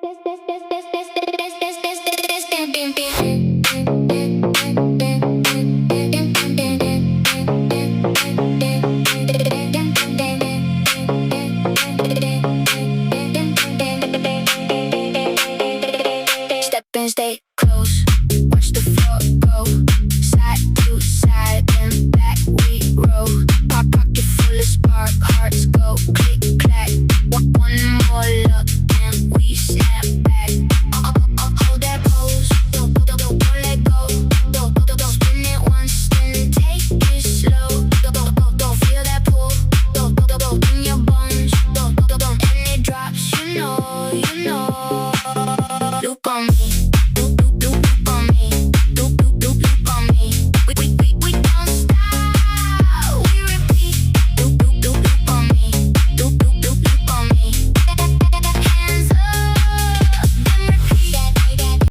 Step and stay close. Watch the floor go side to side and back we roll. Pocket full of spark, hearts go click clack. One more look and we snap back. Hold that pose, don't let go. Don't spin it once, then take it slow. Don't feel that pull, in your bones. And it drops, you know.